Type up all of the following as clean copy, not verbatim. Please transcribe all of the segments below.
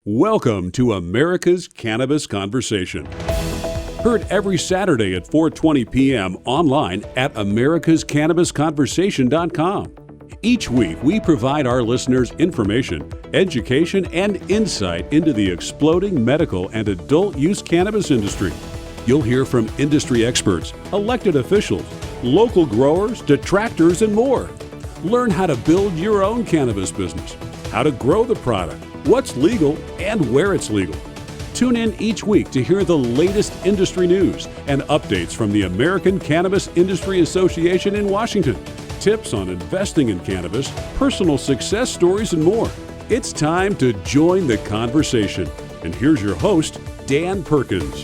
Welcome to America's Cannabis Conversation. Heard every Saturday at 4:20 p.m. online at americascannabisconversation.com. Each week, we provide our listeners information, education, and insight into the exploding medical and adult use cannabis industry. You'll hear from industry experts, elected officials, local growers, detractors, and more. Learn how to build your own cannabis business, how to grow the product, what's legal, and where it's legal. Tune in each week to hear the latest industry news and updates from the American Cannabis Industry Association in Washington, tips on investing in cannabis, personal success stories, and more. It's time to join the conversation. And here's your host, Dan Perkins.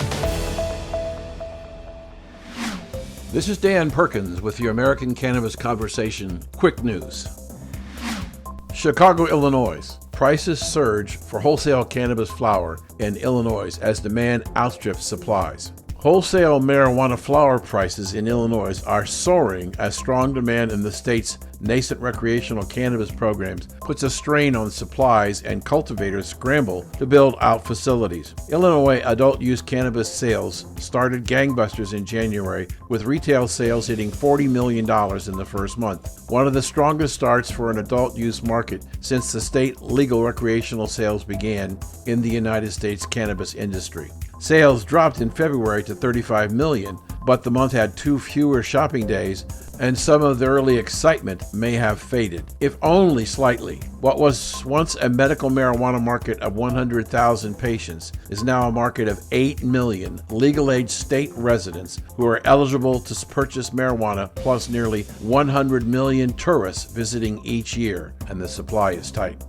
This is Dan Perkins with your American Cannabis Conversation Quick News. Chicago, Illinois. Prices surge for wholesale cannabis flower in Illinois as demand outstrips supplies. Wholesale marijuana flower prices in Illinois are soaring as strong demand in the state's nascent recreational cannabis programs puts a strain on supplies and cultivators scramble to build out facilities. Illinois adult use cannabis sales started gangbusters in January, with retail sales hitting $40 million in the first month, one of the strongest starts for an adult use market since the state legal recreational sales began in the United States cannabis industry. Sales dropped in February to $35 million, but the month had 2 fewer shopping days, and some of the early excitement may have faded, if only slightly. What was once a medical marijuana market of 100,000 patients is now a market of 8 million legal-age state residents who are eligible to purchase marijuana, plus nearly 100 million tourists visiting each year, and the supply is tight.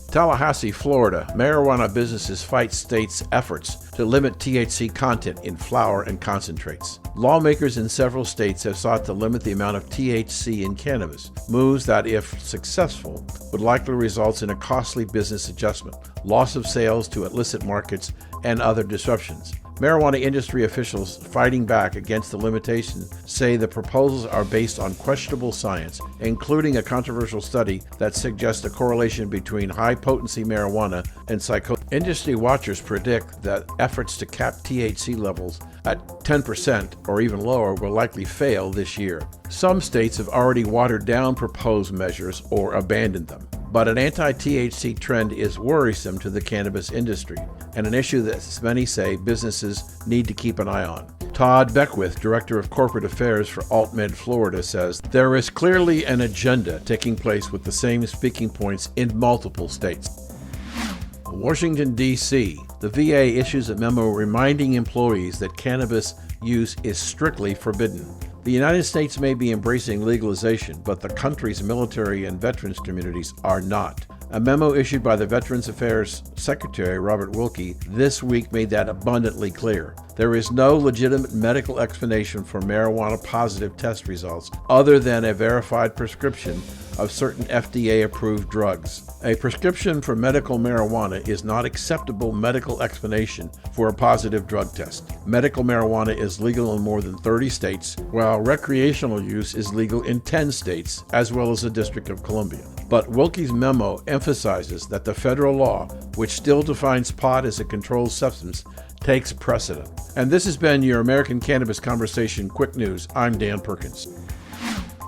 Tallahassee, Florida, marijuana businesses fight state's efforts to limit THC content in flower and concentrates. Lawmakers in several states have sought to limit the amount of THC in cannabis, moves that, if successful, would likely result in a costly business adjustment, loss of sales to illicit markets, and other disruptions. Marijuana industry officials fighting back against the limitations say the proposals are based on questionable science, including a controversial study that suggests a correlation between high-potency marijuana and psychosis. Industry watchers predict that efforts to cap THC levels at 10% or even lower will likely fail this year. Some states have already watered down proposed measures or abandoned them. But an anti-THC trend is worrisome to the cannabis industry, and an issue that many say businesses need to keep an eye on. Todd Beckwith, Director of Corporate Affairs for AltMed Florida, says there is clearly an agenda taking place with the same speaking points in multiple states. Washington, D.C. The VA issues a memo reminding employees that cannabis use is strictly forbidden. The United States may be embracing legalization, but the country's military and veterans communities are not. A memo issued by the Veterans Affairs Secretary, Robert Wilkie, this week made that abundantly clear. There is no legitimate medical explanation for marijuana-positive test results other than a verified prescription of certain FDA-approved drugs. A prescription for medical marijuana is not acceptable medical explanation for a positive drug test. Medical marijuana is legal in more than 30 states, while recreational use is legal in 10 states, as well as the District of Columbia. But Wilkie's memo emphasizes that the federal law, which still defines pot as a controlled substance, takes precedent. And this has been your American Cannabis Conversation Quick News. I'm Dan Perkins.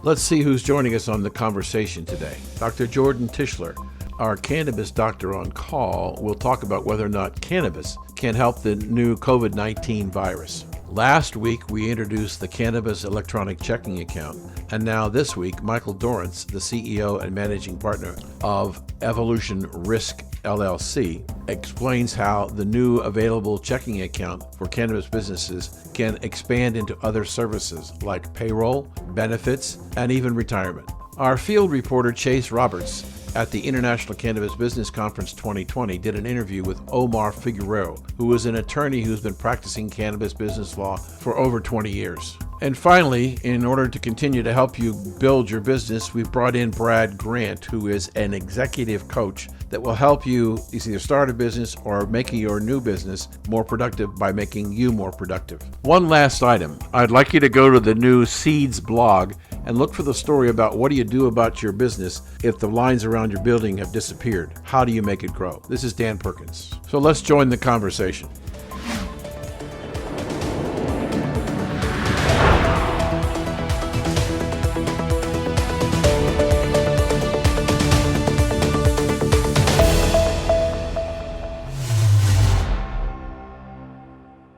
Let's see who's joining us on the conversation today. Dr. Jordan Tishler, our cannabis doctor on call, will talk about whether or not cannabis can help the new COVID-19 virus. Last week, we introduced the Cannabis Electronic Checking Account, and now this week, Michael Dorrance, the CEO and managing partner of Evolution Risk LLC, explains how the new available checking account for cannabis businesses can expand into other services like payroll, benefits, and even retirement. Our field reporter Chase Roberts at the International Cannabis Business Conference 2020 did an interview with Omar Figueroa, who is an attorney who's been practicing cannabis business law for over 20 years. And finally, in order to continue to help you build your business, we've brought in Brad Grant, who is an executive coach that will help you either start a business or making your new business more productive by making you more productive. One last item. I'd like you to go to the new Seeds blog and look for the story about what do you do about your business if the lines around your building have disappeared. How do you make it grow? This is Dan Perkins. So let's join the conversation.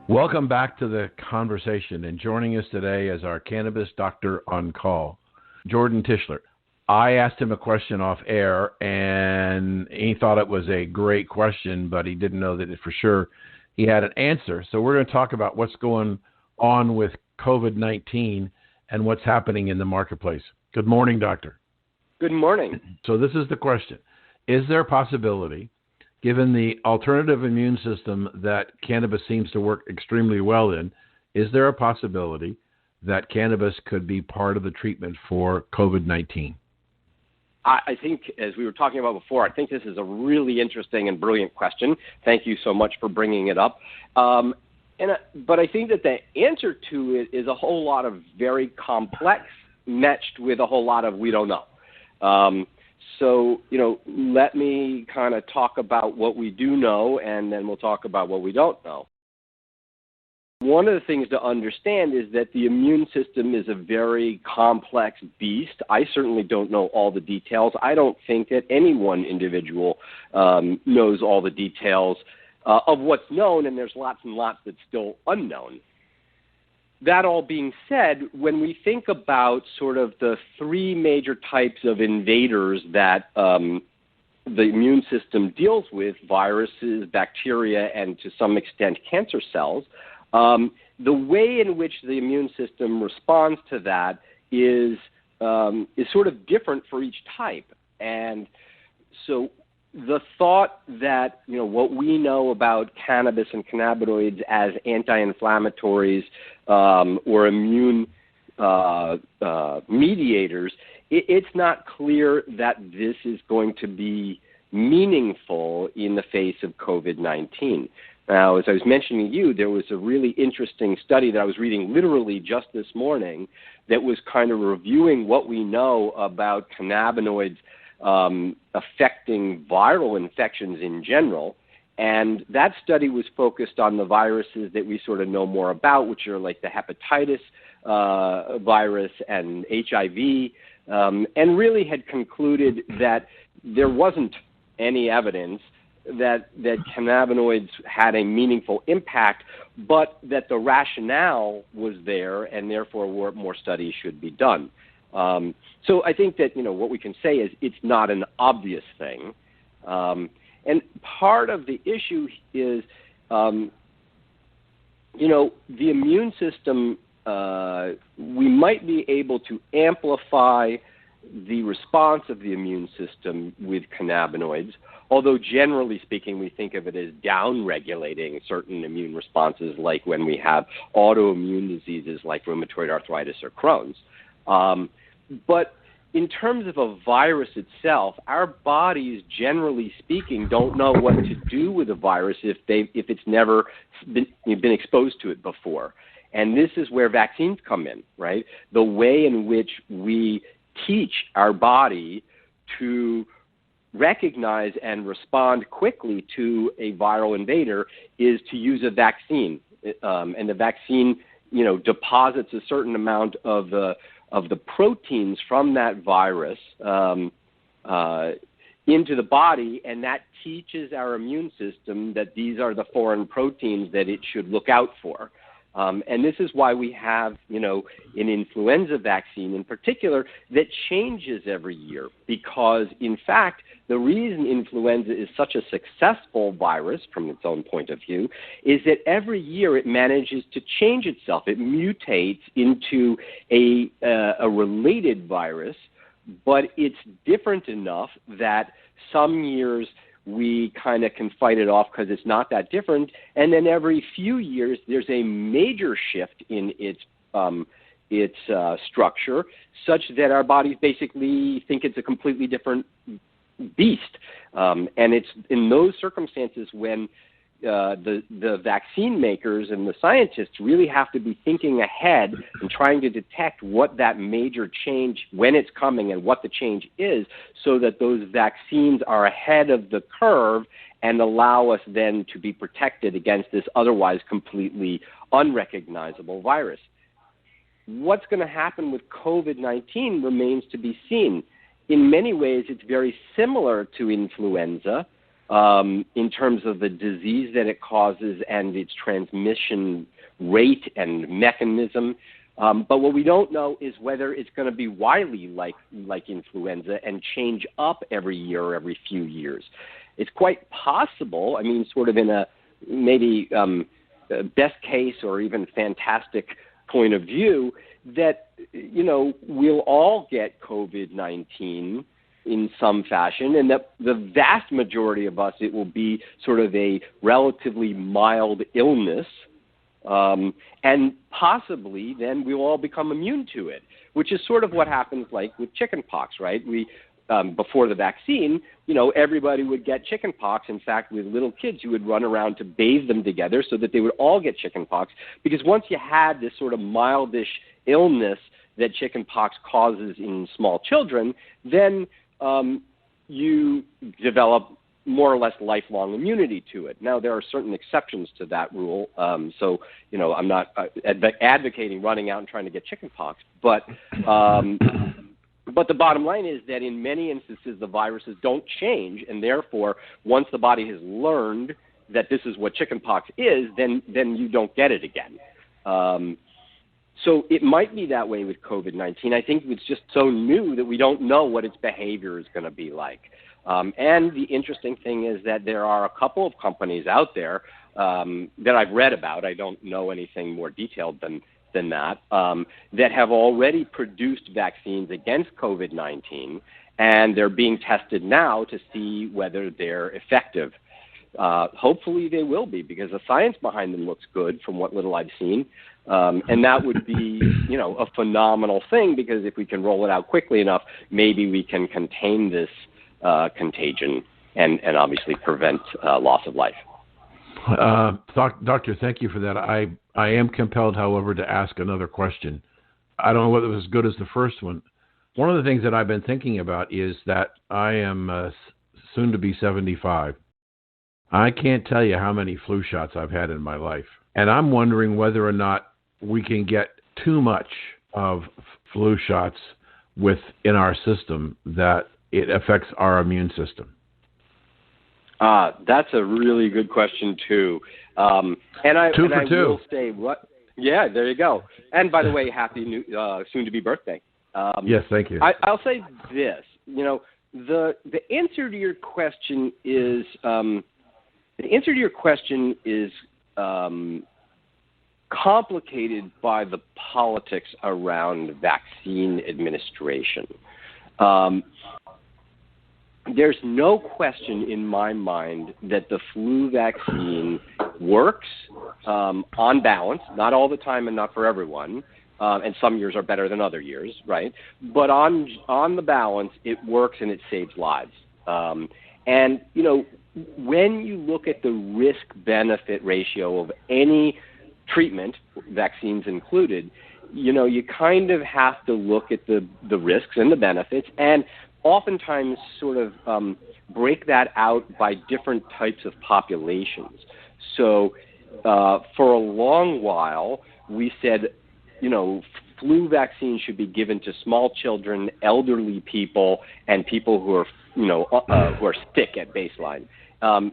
Welcome back to the conversation, and joining us today is our cannabis doctor on call, Jordan Tishler. I asked him a question off air, and he thought it was a great question, but he didn't know that for sure he had an answer. So we're going to talk about what's going on with COVID-19 and what's happening in the marketplace. Good morning, doctor. Good morning. So this is the question. Is there a possibility, given the alternative immune system that cannabis seems to work extremely well in, is there a possibility that cannabis could be part of the treatment for COVID-19? I think, as we were talking about before, I think this is a really interesting and brilliant question. Thank you so much for bringing it up. But I think that the answer to it is a whole lot of very complex, matched with a whole lot of we don't know. So, let me kind of talk about what we do know, and then we'll talk about what we don't know. One of the things to understand is that the immune system is a very complex beast. I certainly don't know all the details. I don't think that any one individual knows all the details of what's known, and there's lots and lots that's still unknown. That all being said, when we think about sort of the three major types of invaders that the immune system deals with, viruses, bacteria, and to some extent cancer cells, the way in which the immune system responds to that is sort of different for each type. And so the thought that, what we know about cannabis and cannabinoids as anti-inflammatories or immune mediators, it's not clear that this is going to be meaningful in the face of COVID-19. Now, as I was mentioning to you, there was a really interesting study that I was reading literally just this morning that was kind of reviewing what we know about cannabinoids affecting viral infections in general. And that study was focused on the viruses that we sort of know more about, which are like the hepatitis virus and HIV, and really had concluded that there wasn't any evidence that cannabinoids had a meaningful impact, but that the rationale was there, and therefore more studies should be done. So I think that, what we can say is it's not an obvious thing. And part of the issue is, the immune system, we might be able to amplify the response of the immune system with cannabinoids, although generally speaking, we think of it as down-regulating certain immune responses, like when we have autoimmune diseases like rheumatoid arthritis or Crohn's. But in terms of a virus itself, our bodies, generally speaking, don't know what to do with a virus if it's never been exposed to it before. And this is where vaccines come in, right? The way in which we teach our body to recognize and respond quickly to a viral invader is to use a vaccine. And the vaccine, deposits a certain amount of the proteins from that virus into the body, and that teaches our immune system that these are the foreign proteins that it should look out for. And this is why we have, an influenza vaccine in particular that changes every year, because, in fact, the reason influenza is such a successful virus from its own point of view is that every year it manages to change itself. It mutates into a related virus, but it's different enough that some years we kind of can fight it off because it's not that different. And then every few years, there's a major shift in its structure, such that our bodies basically think it's a completely different beast. And it's in those circumstances when the vaccine makers and the scientists really have to be thinking ahead and trying to detect what that major change, when it's coming and what the change is, so that those vaccines are ahead of the curve and allow us then to be protected against this otherwise completely unrecognizable virus. What's going to happen with COVID-19 remains to be seen. In many ways, it's very similar to influenza in terms of the disease that it causes and its transmission rate and mechanism. But what we don't know is whether it's going to be wily like influenza and change up every year or every few years. It's quite possible, I mean, sort of in a maybe best case or even fantastic point of view, that, you know, we'll all get COVID-19 in some fashion, and that the vast majority of us, it will be sort of a relatively mild illness, and possibly then we'll all become immune to it, which is sort of what happens like with chickenpox, right? We before the vaccine, you know, everybody would get chickenpox. In fact, with little kids, you would run around to bathe them together so that they would all get chickenpox, because once you had this sort of mildish illness that chickenpox causes in small children, then you develop more or less lifelong immunity to it. Now, there are certain exceptions to that rule. So, you know, I'm not advocating running out and trying to get chickenpox, but the bottom line is that in many instances, the viruses don't change, and therefore, once the body has learned that this is what chickenpox is, then you don't get it again. So it might be that way with COVID-19. I think it's just so new that we don't know what its behavior is going to be like. And the interesting thing is that there are a couple of companies out there that I've read about. I don't know anything more detailed than that, that have already produced vaccines against COVID-19, and they're being tested now to see whether they're effective. Hopefully they will be, because the science behind them looks good from what little I've seen. And that would be, you know, a phenomenal thing, because if we can roll it out quickly enough, maybe we can contain this contagion and obviously prevent loss of life. Doctor, thank you for that. I am compelled, however, to ask another question. I don't know whether it was as good as the first one. One of the things that I've been thinking about is that I am soon to be 75. I can't tell you how many flu shots I've had in my life. And I'm wondering whether or not we can get too much of flu shots within our system that it affects our immune system. That's a really good question, too. And I will say, yeah, there you go. And by the way, happy soon-to-be birthday. Yes, thank you. I'll say this. You know, the answer to your question is complicated by the politics around vaccine administration. There's no question in my mind that the flu vaccine works on balance, not all the time and not for everyone, and some years are better than other years, right? But on the balance, it works and it saves lives. And, you know, when you look at the risk-benefit ratio of any treatment, vaccines included, you know, you kind of have to look at the risks and the benefits, and oftentimes sort of break that out by different types of populations. So for a long while, we said, you know, flu vaccines should be given to small children, elderly people, and people who are, you know, who are sick at baseline.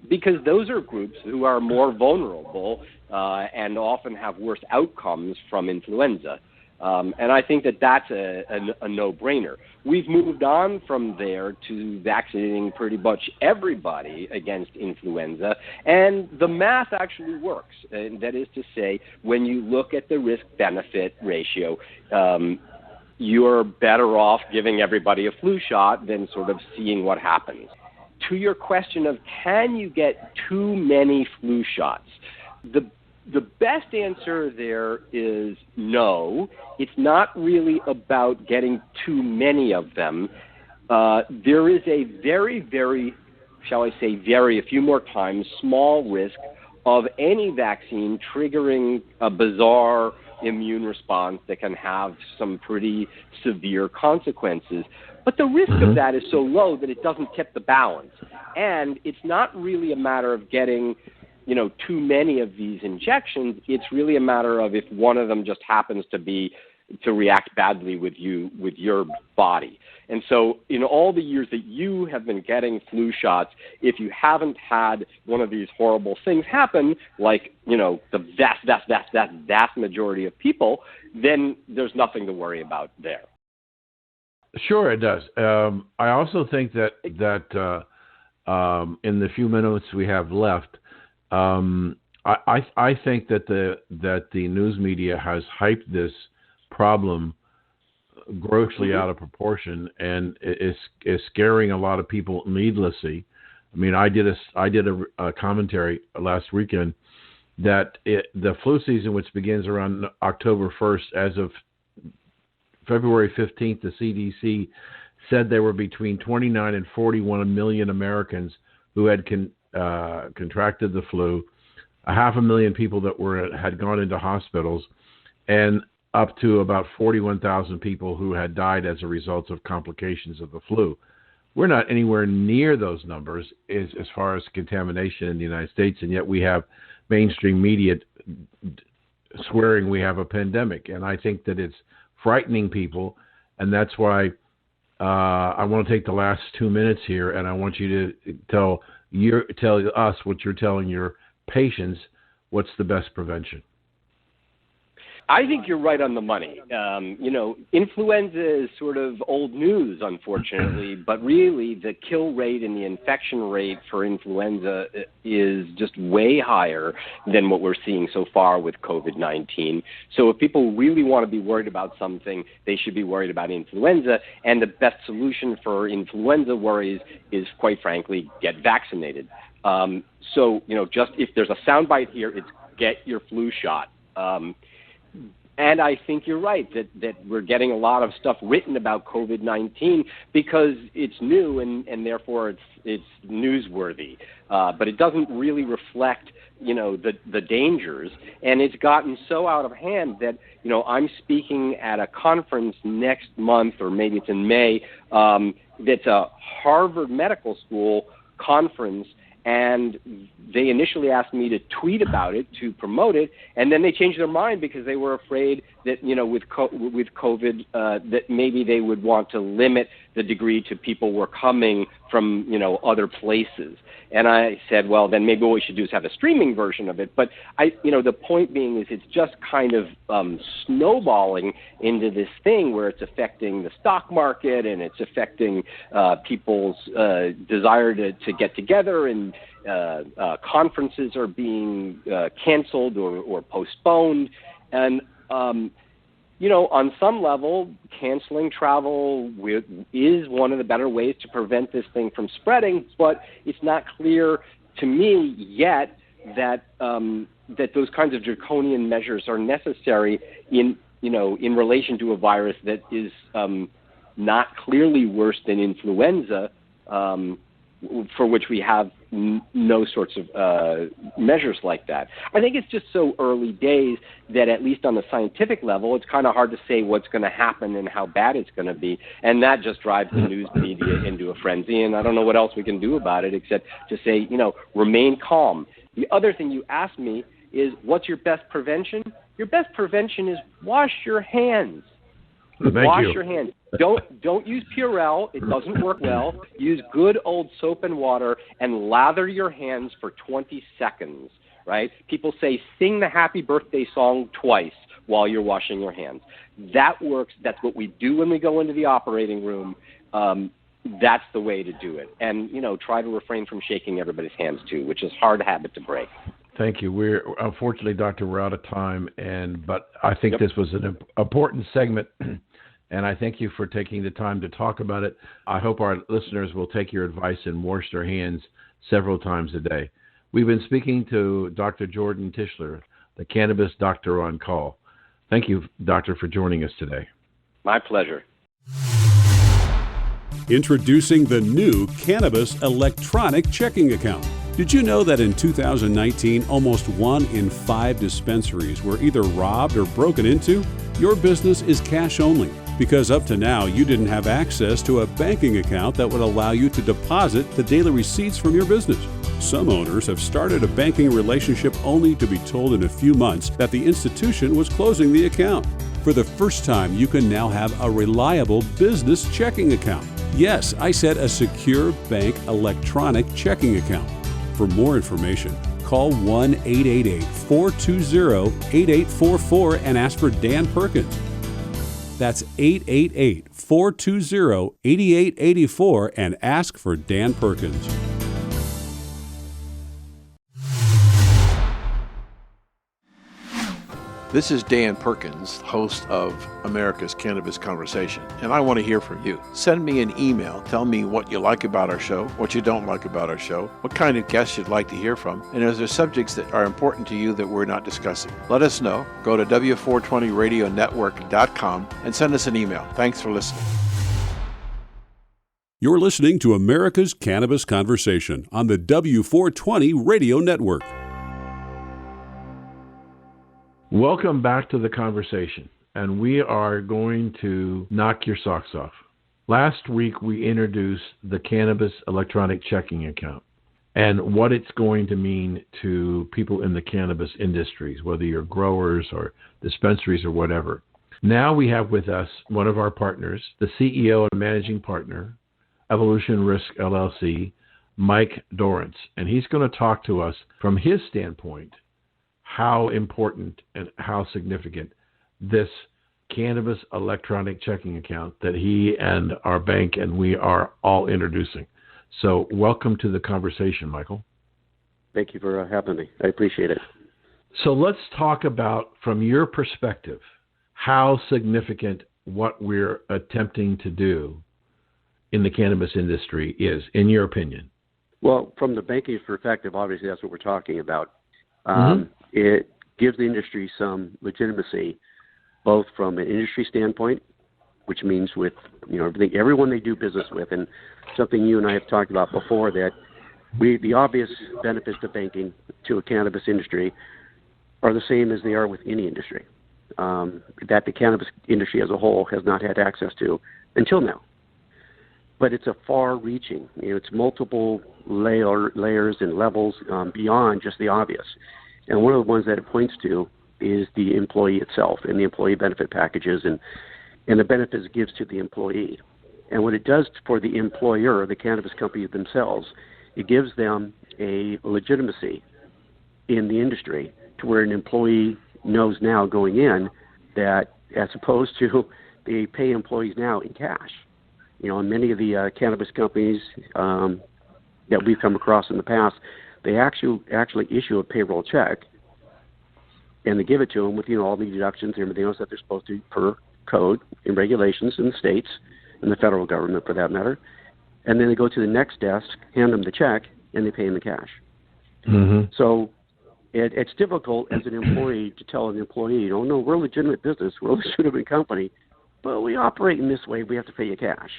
Because those are groups who are more vulnerable and often have worse outcomes from influenza. And I think that that's a no-brainer. We've moved on from there to vaccinating pretty much everybody against influenza, and the math actually works. And that is to say, when you look at the risk-benefit ratio, you're better off giving everybody a flu shot than sort of seeing what happens. To your question of can you get too many flu shots, the best answer there is no. It's not really about getting too many of them. There is a very, very, shall I say, a few more times, small risk of any vaccine triggering a bizarre immune response that can have some pretty severe consequences. But the risk of that is so low that it doesn't tip the balance. And it's not really a matter of getting, too many of these injections. It's really a matter of if one of them just happens to react badly with your body. And so in all the years that you have been getting flu shots, if you haven't had one of these horrible things happen, like, the vast majority of people, then there's nothing to worry about there. Sure, it does. I also think that in the few minutes we have left, I think that the news media has hyped this problem grossly out of proportion and is scaring a lot of people needlessly. I mean, I did a commentary last weekend that the flu season, which begins around October 1st, as of February 15th, the CDC said there were between 29 and 41 million Americans who had contracted the flu, 500,000 people that had gone into hospitals, and up to about 41,000 people who had died as a result of complications of the flu. We're not anywhere near those numbers as far as contamination in the United States, and yet we have mainstream media swearing we have a pandemic. And I think that it's frightening people, and that's why I want to take the last 2 minutes here, and I want you to tell us what you're telling your patients. What's the best prevention? I think you're right on the money. Influenza is sort of old news, unfortunately, but really the kill rate and the infection rate for influenza is just way higher than what we're seeing so far with COVID-19. So if people really want to be worried about something, they should be worried about influenza. And the best solution for influenza worries is, quite frankly, get vaccinated. Just if there's a soundbite here, it's get your flu shot. And I think you're right that we're getting a lot of stuff written about COVID-19 because it's new and therefore it's newsworthy. But it doesn't really reflect, the dangers. And it's gotten so out of hand that, I'm speaking at a conference next month, or maybe it's in May, that's a Harvard Medical School conference. And they initially asked me to tweet about it, to promote it, and then they changed their mind because they were afraid that, with COVID, that maybe they would want to limit the degree to people were coming from, other places. And I said, well, then maybe what we should do is have a streaming version of it. But the point being is it's just kind of snowballing into this thing where it's affecting the stock market and it's affecting people's desire to get together, and conferences are being canceled or postponed. And on some level, canceling travel is one of the better ways to prevent this thing from spreading, but it's not clear to me yet that those kinds of draconian measures are necessary in relation to a virus that is not clearly worse than influenza, for which we have no sorts of measures like that. I think it's just so early days that at least on the scientific level, it's kind of hard to say what's going to happen and how bad it's going to be. And that just drives the news media into a frenzy. And I don't know what else we can do about it except to say, remain calm. The other thing you asked me is, what's your best prevention? Your best prevention is wash your hands. Wash your hands. Don't use Purell. It doesn't work well. Use good old soap and water and lather your hands for 20 seconds, right? People say sing the happy birthday song twice while you're washing your hands. That works. That's what we do when we go into the operating room. That's the way to do it. And, try to refrain from shaking everybody's hands too, which is a hard habit to break. Thank you. Unfortunately, Doctor, we're out of time, but I think this was an important segment. And I thank you for taking the time to talk about it. I hope our listeners will take your advice and wash their hands several times a day. We've been speaking to Dr. Jordan Tishler, the Cannabis Doctor on Call. Thank you, Doctor, for joining us today. My pleasure. Introducing the new Cannabis electronic checking account. Did you know that in 2019, almost 1 in 5 dispensaries were either robbed or broken into? Your business is cash only because up to now you didn't have access to a banking account that would allow you to deposit the daily receipts from your business. Some owners have started a banking relationship only to be told in a few months that the institution was closing the account. For the first time, you can now have a reliable business checking account. Yes, I said a secure bank electronic checking account. For more information, call 1-888-420-8844 and ask for Dan Perkins. That's 888-420-8884 and ask for Dan Perkins. This is Dan Perkins, host of America's Cannabis Conversation, and I want to hear from you. Send me an email. Tell me what you like about our show, what you don't like about our show, what kind of guests you'd like to hear from, and is there subjects that are important to you that we're not discussing. Let us know. Go to W420radionetwork.com and send us an email. Thanks for listening. You're listening to America's Cannabis Conversation on the W420 Radio Network. Welcome back to the conversation, and we are going to knock your socks off. Last week, we introduced the Cannabis Electronic Checking Account and what it's going to mean to people in the cannabis industries, whether you're growers or dispensaries or whatever. Now we have with us one of our partners, the CEO and managing partner, Evolution Risk LLC, Mike Dorrance, and he's going to talk to us from his standpoint how important and how significant this cannabis electronic checking account that he and our bank and we are all introducing. So welcome to the conversation, Michael. Thank you for having me. I appreciate it. So let's talk about, from your perspective, how significant what we're attempting to do in the cannabis industry is, in your opinion. Well, from the banking perspective, obviously that's what we're talking about. It gives the industry some legitimacy, both from an industry standpoint, which means with everyone they do business with, and something you and I have talked about before, that the obvious benefits of banking to a cannabis industry are the same as they are with any industry, that the cannabis industry as a whole has not had access to until now. But it's a far-reaching, it's multiple layers and levels beyond just the obvious. And one of the ones that it points to is the employee itself and the employee benefit packages and the benefits it gives to the employee. And what it does for the employer, the cannabis company themselves, it gives them a legitimacy in the industry to where an employee knows now going in that, as opposed to they pay employees now in cash. And many of the cannabis companies that we've come across in the past, they actually issue a payroll check, and they give it to them with all the deductions and everything else that they're supposed to per code and regulations in the states and the federal government for that matter. And then they go to the next desk, hand them the check, and they pay them in cash. Mm-hmm. So it's difficult as an employee to tell an employee, no, we're a legitimate business, we're a legitimate company, but we operate in this way, we have to pay you cash.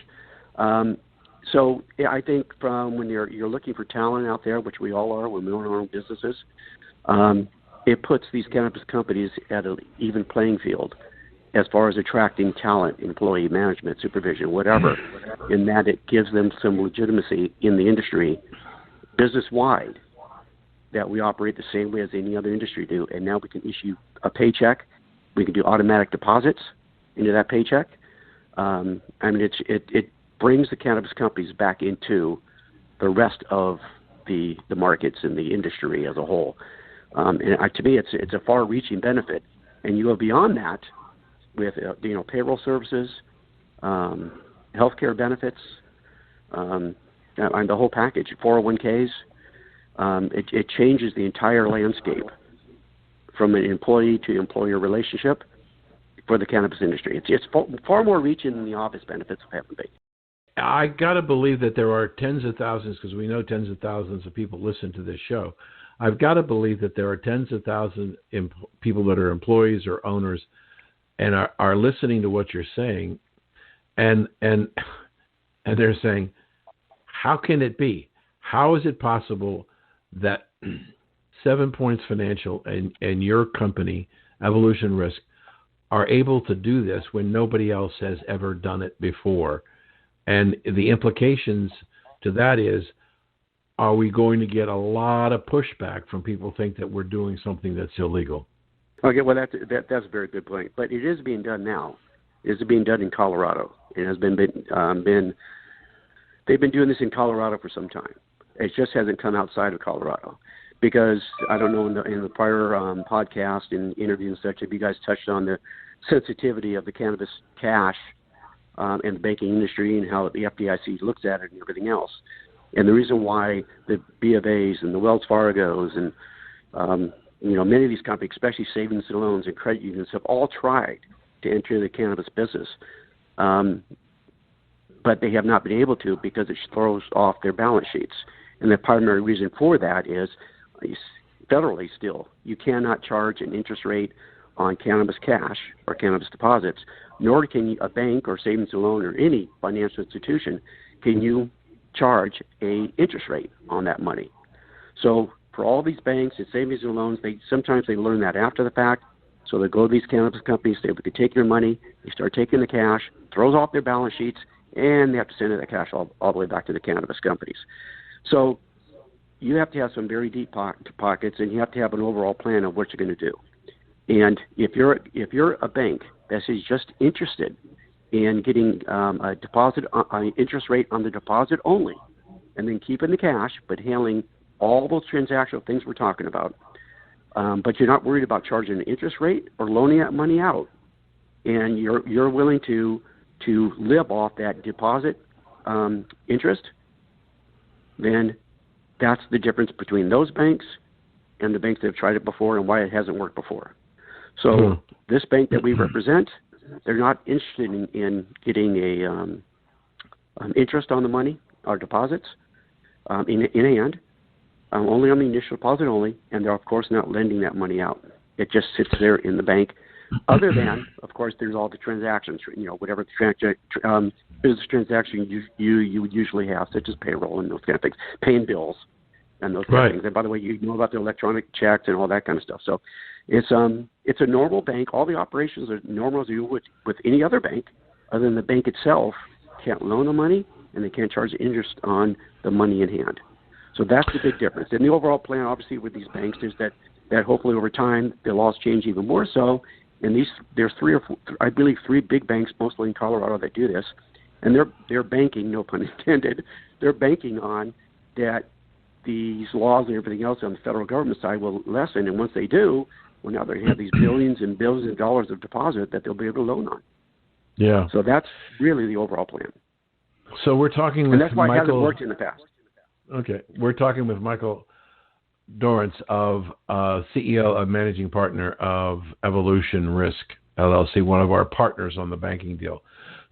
So I think from when you're looking for talent out there, which we all are when we own our own businesses, it puts these cannabis companies at an even playing field as far as attracting talent, employee management, supervision, whatever, in that it gives them some legitimacy in the industry business-wide, that we operate the same way as any other industry do. And now we can issue a paycheck. We can do automatic deposits into that paycheck. It brings the cannabis companies back into the rest of the markets and the industry as a whole. To me, it's a far-reaching benefit. And you go beyond that with payroll services, healthcare benefits, and the whole package, 401ks. It changes the entire landscape from an employee to employer relationship for the cannabis industry. It's far more reaching than the obvious benefits of having banking. I got to believe that there are tens of thousands, because we know tens of thousands of people listen to this show. I've got to believe that there are tens of thousands people that are employees or owners and are listening to what you're saying, and they're saying, how can it be? How is it possible that 7 Points Financial and your company, Evolution Risk, are able to do this when nobody else has ever done it before. And the implications to that is, are we going to get a lot of pushback from people think that we're doing something that's illegal? Okay, well, that's a very good point. But it is being done now. It is being done in Colorado. It has been they've been doing this in Colorado for some time. It just hasn't come outside of Colorado. Because, I don't know, in the prior podcast and interview and such, if you guys touched on the sensitivity of the cannabis cash and the banking industry and how the FDIC looks at it and everything else. And the reason why the B of A's and the Wells Fargos and, many of these companies, especially savings and loans and credit unions, have all tried to enter the cannabis business. But they have not been able to because it throws off their balance sheets. And the primary reason for that is federally still, you cannot charge an interest rate on cannabis cash or cannabis deposits, nor can a bank or savings and loan or any financial institution can you charge a interest rate on that money. So for all these banks and savings and loans, sometimes they learn that after the fact. So they go to these cannabis companies, they could take your money, they start taking the cash, throws off their balance sheets, and they have to send that cash all the way back to the cannabis companies. So you have to have some very deep pockets, and you have to have an overall plan of what you're going to do. And if you're a bank that is just interested in getting a deposit, an interest rate on the deposit only, and then keeping the cash, but handling all those transactional things we're talking about, but you're not worried about charging an interest rate or loaning that money out, and you're willing to live off that deposit interest, then that's the difference between those banks and the banks that have tried it before and why it hasn't worked before. So this bank that we represent, they're not interested in getting an interest on the money, our deposits, in hand, only on the initial deposit only, and they're, of course, not lending that money out. It just sits there in the bank. Other than, of course, there's all the transactions, whatever the business transaction you would usually have, such as payroll and those kind of things, paying bills and those kind of things. And by the way, you know about the electronic checks and all that kind of stuff. So it's a normal bank. All the operations are normal as you would with any other bank, other than the bank itself can't loan the money and they can't charge interest on the money in hand. So that's the big difference. And the overall plan, obviously, with these banks is that hopefully over time the laws change even more so. And there's three big banks, mostly in Colorado, that do this, and they're banking, no pun intended, they're banking on that these laws and everything else on the federal government side will lessen, and once they do, well, now they have these billions and billions of dollars of deposit that they'll be able to loan on. Yeah. So that's really the overall plan. So we're talking with and that's why Michael, it hasn't worked in the past. Okay, we're talking with Michael Dorrance, of CEO and managing partner of Evolution Risk LLC, one of our partners on the banking deal.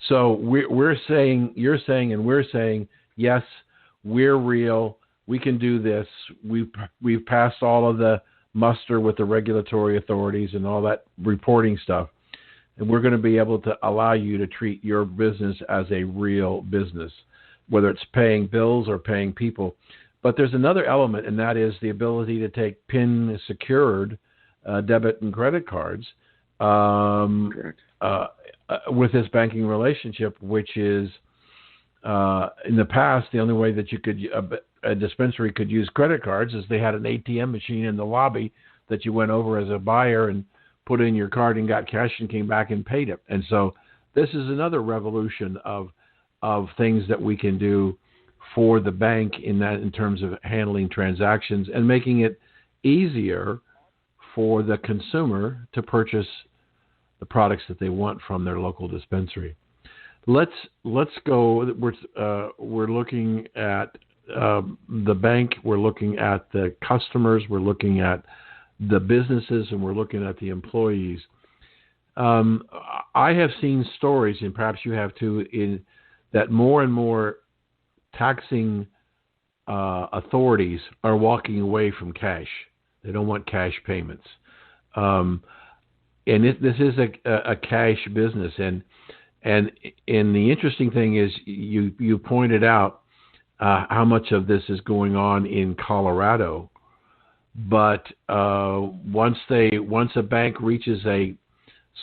So we're saying, you're saying, and we're saying, yes, we're real. We can do this. We've passed all of the muster with the regulatory authorities and all that reporting stuff, and we're going to be able to allow you to treat your business as a real business, whether it's paying bills or paying people. But there's another element, and that is the ability to take PIN-secured debit and credit cards with this banking relationship, which is, in the past, the only way that you could a dispensary could use credit cards is they had an ATM machine in the lobby that you went over as a buyer and put in your card and got cash and came back and paid it. And so this is another revolution of things that we can do for the bank in terms of handling transactions and making it easier for the consumer to purchase the products that they want from their local dispensary. Let's go. We're looking at the bank. We're looking at the customers. We're looking at the businesses, and we're looking at the employees. I have seen stories, and perhaps you have too, in that more and more taxing authorities are walking away from cash. They don't want cash payments. And this is a cash business. And the interesting thing is you pointed out how much of this is going on in Colorado. But once a bank reaches a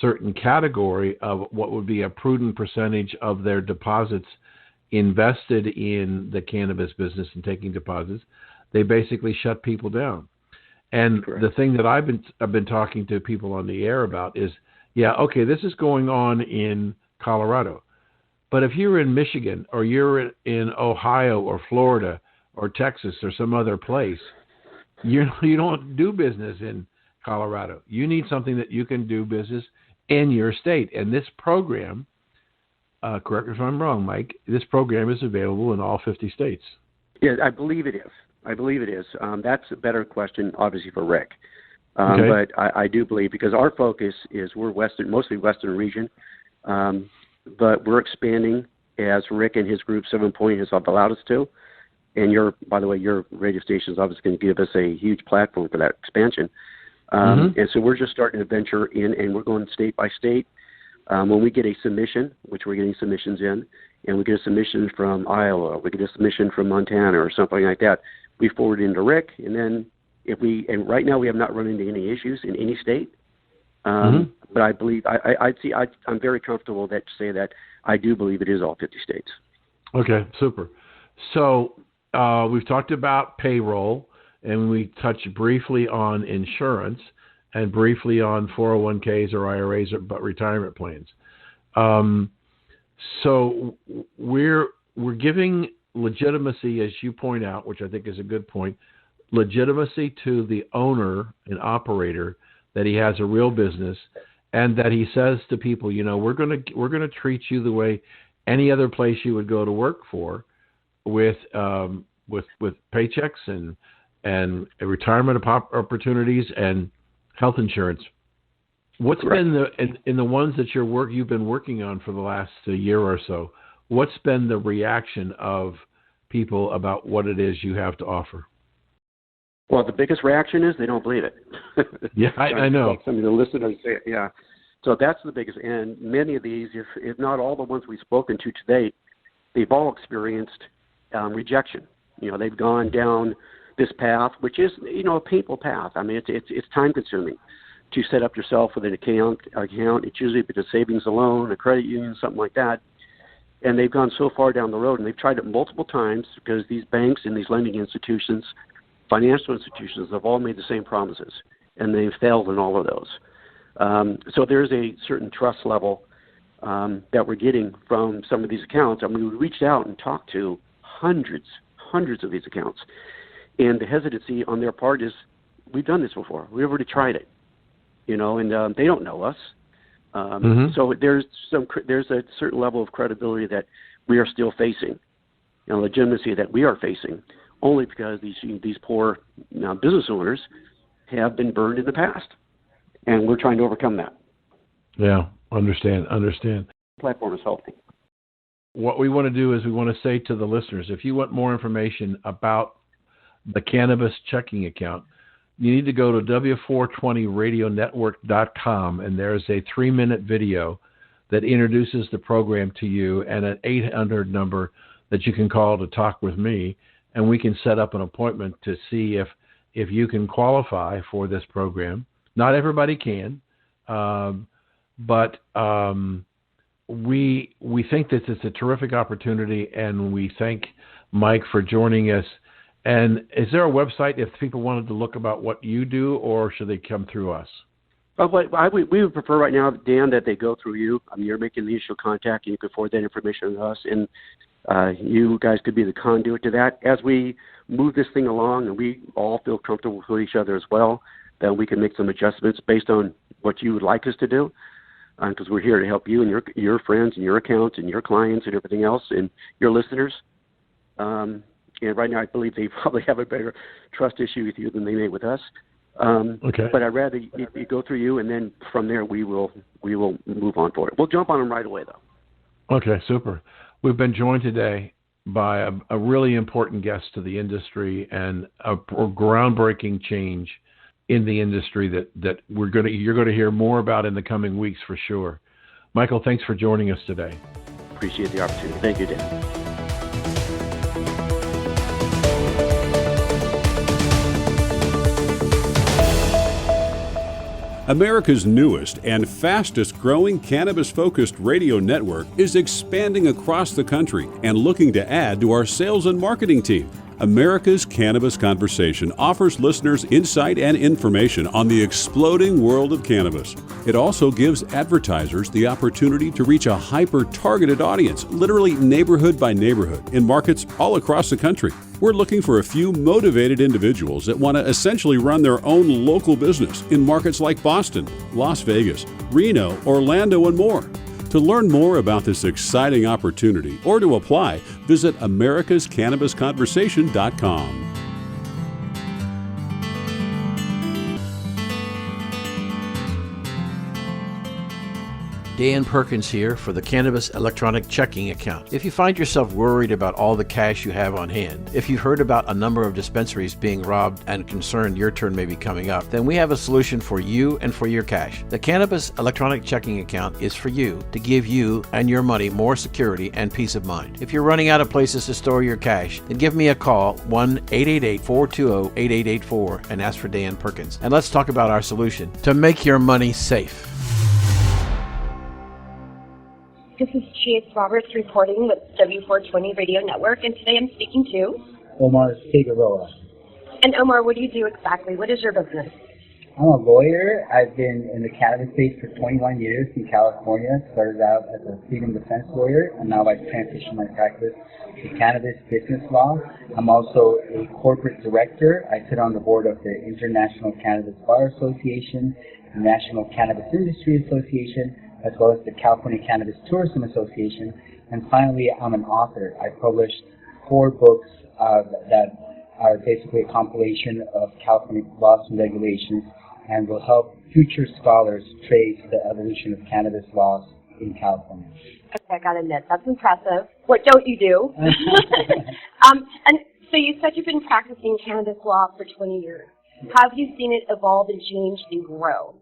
certain category of what would be a prudent percentage of their deposits invested in the cannabis business and taking deposits, they basically shut people down. And Correct. The thing that I've been talking to people on the air about is, yeah, okay, this is going on in Colorado, but if you're in Michigan or you're in Ohio or Florida or Texas or some other place, you don't do business in Colorado. You need something that you can do business in your state. And this program, correct me if I'm wrong, Mike, this program is available in all 50 states. Yeah, I believe it is. That's a better question, obviously, for Rick. Okay. But I do believe, because our focus is we're mostly Western region, but we're expanding as Rick and his group 7 Point has allowed us to. And by the way, your radio station is obviously going to give us a huge platform for that expansion. And so we're just starting to venture in, and we're going state by state. When we get a submission, which we're getting submissions in, and we get a submission from Iowa, we get a submission from Montana or something like that, we forward it into Rick, and then and right now we have not run into any issues in any state. But I believe I'm very comfortable to say that I do believe it is all 50 states. Okay, super. So we've talked about payroll, and we touched briefly on insurance and briefly on 401ks or IRAs, but retirement plans. So we're giving legitimacy, as you point out, which I think is a good point, legitimacy to the owner and operator that he has a real business, and that he says to people, we're going to treat you the way any other place you would go to work for, with paychecks and retirement opportunities and health insurance. What's Correct. been in the ones that you've been working on for the last year or so? What's been the reaction of people about what it is you have to offer? Well, the biggest reaction is they don't believe it. Yeah, I know. Like some of the listeners say, yeah. So that's the biggest. And many of these, if not all the ones we've spoken to today, they've all experienced rejection. They've gone down this path, which is, a painful path. I mean, it's time consuming to set up yourself with an account. It's usually a savings and loan, a credit union, something like that. And they've gone so far down the road, and they've tried it multiple times, because these banks and these lending institutions, financial institutions, have all made the same promises, and they've failed in all of those. So there's a certain trust level that we're getting from some of these accounts. I mean, we reached out and talked to hundreds of these accounts, and the hesitancy on their part is, we've done this before. We've already tried it, and they don't know us. So there's a certain level of credibility that we are still facing, legitimacy that we are facing, only because these poor business owners have been burned in the past, and we're trying to overcome that. Yeah, understand. The platform is healthy. What we want to do is we want to say to the listeners, if you want more information about the cannabis checking account, you need to go to w420radionetwork.com, and there's a 3-minute video that introduces the program to you, and an 800 number that you can call to talk with me, and we can set up an appointment to see if you can qualify for this program. Not everybody can, but we think that it's a terrific opportunity, and we thank Mike for joining us. And is there a website if people wanted to look about what you do, or should they come through us? We would prefer right now, Dan, that they go through you. I mean, you're making the initial contact, and you can forward that information to us, and you guys could be the conduit to that. As we move this thing along and we all feel comfortable with each other as well, then we can make some adjustments based on what you would like us to do, because we're here to help you and your friends and your accounts and your clients and everything else and your listeners. And right now, I believe they probably have a better trust issue with you than they may with us. Okay. But I'd rather you go through you, and then from there we will move on for it. We'll jump on them right away, though. Okay, super. We've been joined today by a really important guest to the industry, and a groundbreaking change in the industry that you're going to hear more about in the coming weeks for sure. Michael, thanks for joining us today. Appreciate the opportunity. Thank you, Dan. America's newest and fastest growing cannabis-focused radio network is expanding across the country and looking to add to our sales and marketing team. America's Cannabis Conversation offers listeners insight and information on the exploding world of cannabis. It also gives advertisers the opportunity to reach a hyper-targeted audience, literally neighborhood by neighborhood, in markets all across the country. We're looking for a few motivated individuals that want to essentially run their own local business in markets like Boston, Las Vegas, Reno, Orlando, and more. To learn more about this exciting opportunity or to apply, visit americascannabisconversation.com. Dan Perkins here for the Cannabis Electronic Checking Account. If you find yourself worried about all the cash you have on hand, if you've heard about a number of dispensaries being robbed and concerned your turn may be coming up, then we have a solution for you and for your cash. The Cannabis Electronic Checking Account is for you to give you and your money more security and peace of mind. If you're running out of places to store your cash, then give me a call, 1-888-420-8884, and ask for Dan Perkins. And let's talk about our solution to make your money safe. This is Chase Roberts reporting with W420 Radio Network, and today I'm speaking to Omar Figueroa. And Omar, what do you do exactly? What is your business? I'm a lawyer. I've been in the cannabis space for 21 years in California. Started out as a freedom defense lawyer, and now I've transitioned my practice to cannabis business law. I'm also a corporate director. I sit on the board of the International Cannabis Bar Association, the National Cannabis Industry Association, as well as the California Cannabis Tourism Association. And finally, I'm an author. I published 4 books that are basically a compilation of California laws and regulations and will help future scholars trace the evolution of cannabis laws in California. Okay, I gotta admit, that's impressive. What don't you do? And so you said you've been practicing cannabis law for 20 years. How have you seen it evolve and change and grow?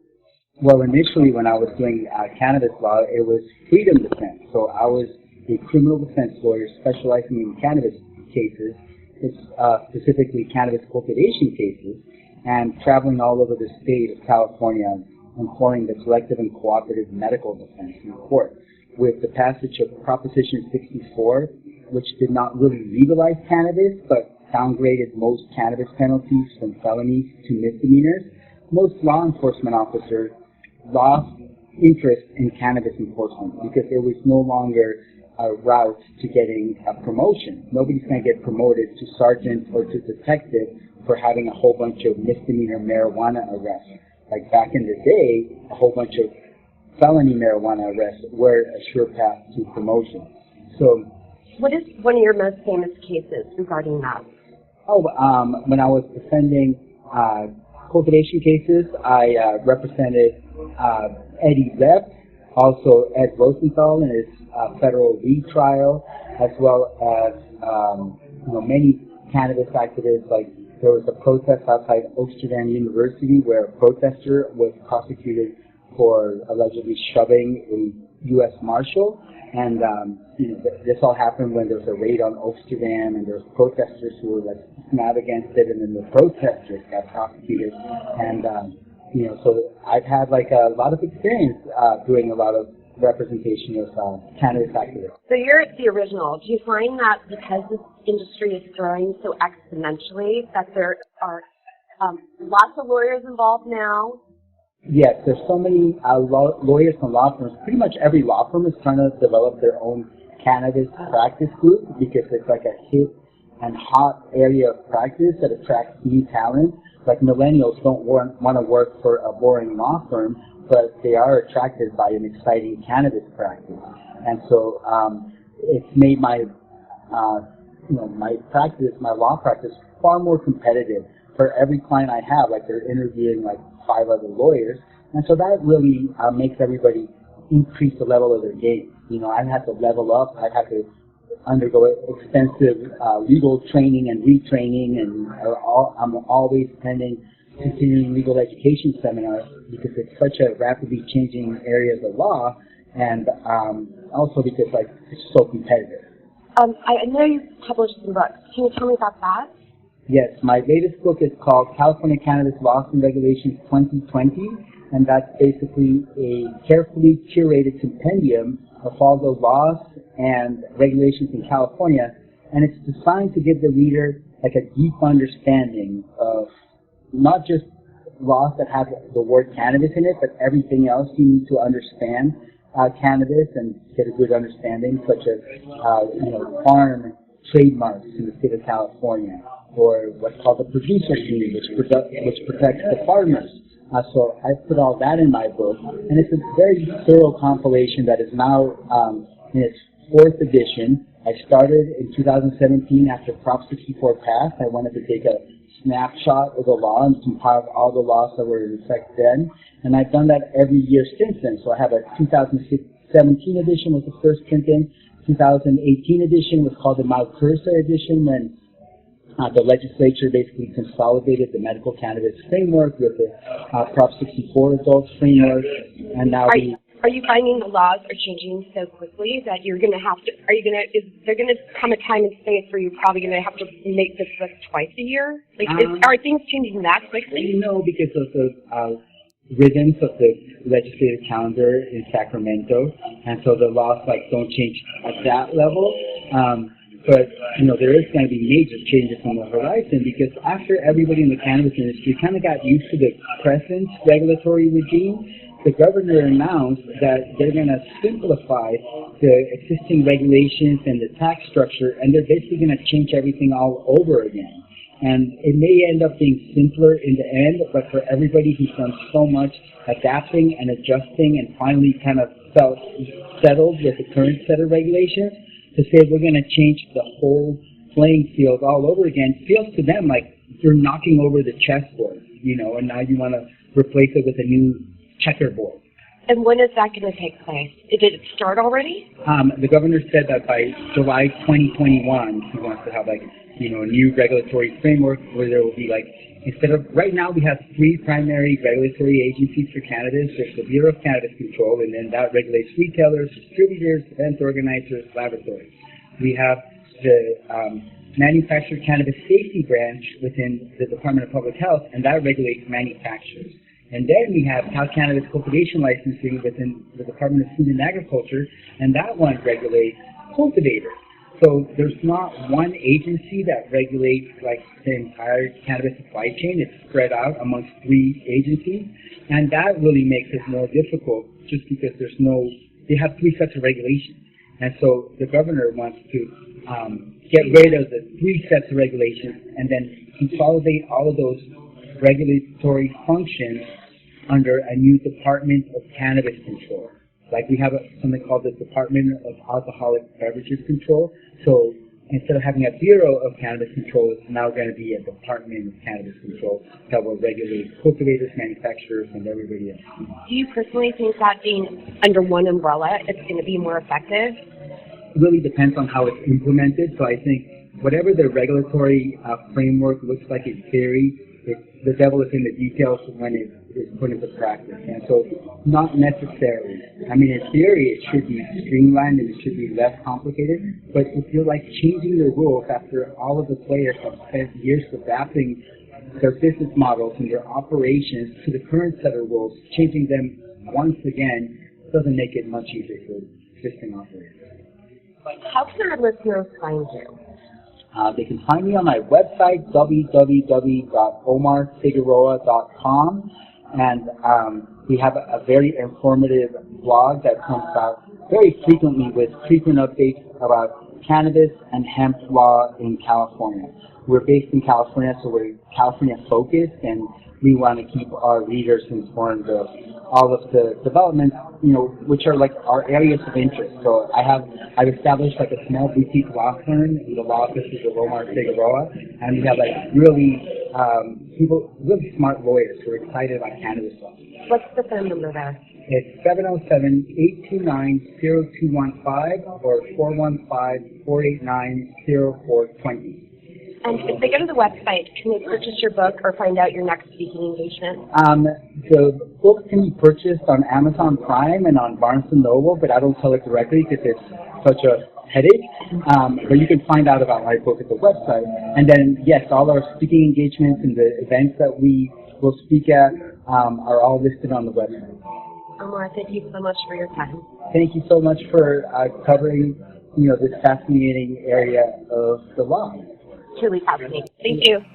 Well, initially when I was doing cannabis law, it was freedom defense. So I was a criminal defense lawyer specializing in cannabis cases, specifically cannabis cultivation cases, and traveling all over the state of California employing the collective and cooperative medical defense in court. With the passage of Proposition 64, which did not really legalize cannabis, but downgraded most cannabis penalties from felonies to misdemeanors, most law enforcement officers lost interest in cannabis enforcement because there was no longer a route to getting a promotion. Nobody's going to get promoted to sergeant or to detective for having a whole bunch of misdemeanor marijuana arrests. Like back in the day, a whole bunch of felony marijuana arrests were a sure path to promotion. So, what is one of your most famous cases regarding that? When I was defending cultivation cases, I represented Eddie Rep, also Ed Rosenthal in his federal retrial, as well as many cannabis activists. Like there was a protest outside Amsterdam University where a protester was prosecuted for allegedly shoving a U.S. Marshal, and this all happened when there was a raid on Amsterdam, and there was protesters who were like mad against it, and then the protesters got prosecuted, and so I've had like a lot of experience doing a lot of representation of cannabis activists. So you're the original. Do you find that because this industry is growing so exponentially that there are lots of lawyers involved now? Yes, there's so many lawyers and law firms. Pretty much every law firm is trying to develop their own cannabis practice group because it's like a hip and hot area of practice that attracts new talent. Like millennials don't want to work for a boring law firm, but they are attracted by an exciting cannabis practice. And so it's made my my law practice far more competitive. For every client I have, like they're interviewing like 5 other lawyers, and so that really makes everybody increase the level of their game. I've had to level up. I've had to undergo extensive legal training and retraining, and I'm always attending continuing legal education seminars because it's such a rapidly changing area of the law, and also because it's so competitive. I know you published some books. Can you tell me about that? Yes, my latest book is called California Cannabis Laws and Regulations 2020, and that's basically a carefully curated compendium of all the laws and regulations in California, and it's designed to give the reader like a deep understanding of not just laws that have the word cannabis in it, but everything else you need to understand cannabis and get a good understanding, such as farm trademarks in the state of California, or what's called the producer fee, which protects the farmers. So I put all that in my book, and it's a very thorough compilation that is now in its 4th edition. I started in 2017 after Prop 64 passed. I wanted to take a snapshot of the law and compile all the laws that were in effect then, and I've done that every year since then. So I have a 2017 edition was the first printing. 2018 edition was called the Mount Cursor edition, when the legislature basically consolidated the medical cannabis framework with the Prop 64 adult framework, and now Are you finding the laws are changing so quickly that you're going to have to, is there going to come a time and space where you're probably going to have to make this book twice a year? Like, are things changing that quickly? No, because of the rhythms of the legislative calendar in Sacramento, and so the laws don't change at that level. But there is going to be major changes on the horizon, because after everybody in the cannabis industry kind of got used to the present regulatory regime, the governor announced that they're going to simplify the existing regulations and the tax structure, and they're basically going to change everything all over again. And it may end up being simpler in the end, but for everybody who's done so much adapting and adjusting and finally kind of felt settled with the current set of regulations, to say we're going to change the whole playing field all over again feels to them like you're knocking over the chessboard, and now you want to replace it with a new checkerboard. And when is that going to take place? Did it start already? The governor said that by July 2021, he wants to have a new regulatory framework where there will be instead of, right now we have 3 primary regulatory agencies for cannabis. There's the Bureau of Cannabis Control, and then that regulates retailers, distributors, event organizers, laboratories. We have the Manufactured Cannabis Safety Branch within the Department of Public Health, and that regulates manufacturers. And then we have Cal Cannabis Cultivation Licensing within the Department of Food and Agriculture, and that one regulates cultivators. So there's not one agency that regulates the entire cannabis supply chain. It's spread out amongst 3 agencies, and that really makes it more difficult, just because they have 3 sets of regulations. And so the governor wants to get rid of the 3 sets of regulations and then consolidate all of those regulatory functions under a new Department of Cannabis Control. We have something called the Department of Alcoholic Beverages Control. So instead of having a Bureau of Cannabis Control, it's now going to be a Department of Cannabis Control that will regulate cultivators, manufacturers, and everybody else. Do you personally think that being under one umbrella is going to be more effective? It really depends on how it's implemented. So I think whatever the regulatory framework looks like in theory, the devil is in the details when it is put into practice. And so not necessarily. I mean, in theory, it should be streamlined and it should be less complicated. But if you're changing the rules after all of the players have spent years adapting their business models and their operations to the current set of rules, changing them once again doesn't make it much easier for existing operators. How can our listeners find you? They can find me on my website, www.omarfigueroa.com, and we have a very informative blog that comes out very frequently with frequent updates about cannabis and hemp law in California. We're based in California, so we're California focused, and we want to keep our readers informed of all of the developments, which are our areas of interest. So I've established a small boutique law firm in the law offices of Omar Figueroa, and we have really smart lawyers who are excited about cannabis law. What's the phone number there? It's 707-829-0215 or 415-489-0420. And if they go to the website, can they purchase your book or find out your next speaking engagement? The book can be purchased on Amazon Prime and on Barnes & Noble, but I don't sell it directly because it's such a headache. But you can find out about Live Book at the website. And then, yes, all our speaking engagements and the events that we will speak at are all listed on the website. Omar, thank you so much for your time. Thank you so much for covering, this fascinating area of the law. Truly fascinating. Thank you.